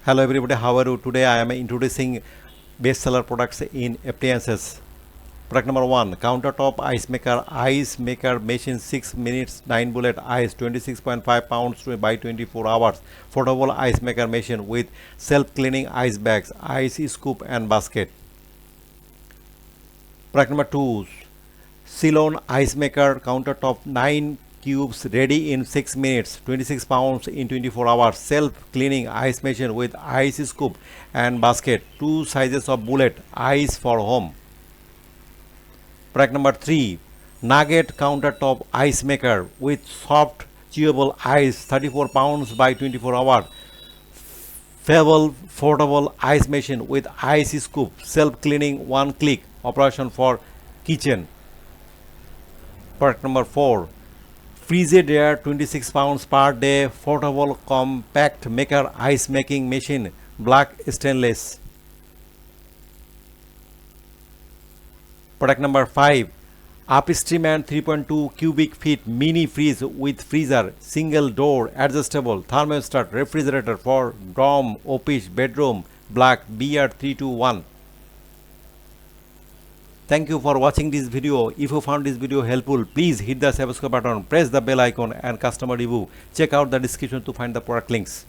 Hello everybody, how are you? Today I am introducing bestseller products in appliances. Product number 1, Countertop Ice Maker. Ice Maker machine 6 minutes 9 bullet ice 26.5 pounds by 24 hours. Portable ice maker machine with self-cleaning ice bags, ice scoop and basket. Product number 2, Silonn Ice Maker Countertop 9 cubes ready in 6 minutes 26 pounds in 24 hours. Self-cleaning ice machine with ice scoop and basket. 2 sizes of bullet ice for home. Product number 3, Nugget Countertop Ice Maker with soft chewable ice 34 pounds by 24 hours. Pebble portable ice machine with ice scoop. Self-cleaning one click operation for kitchen. Product number 4, Frigidaire 26 pounds per day portable compact maker ice making machine, black stainless. Product number 5, Upstreman 3.2 cubic feet mini fridge with freezer, single door, adjustable, thermostat, refrigerator for dorm, office, bedroom, black BR321. Thank you for watching this video. If you found this video helpful, please hit the subscribe button, press the bell icon and customer review. Check out the description to find the product links.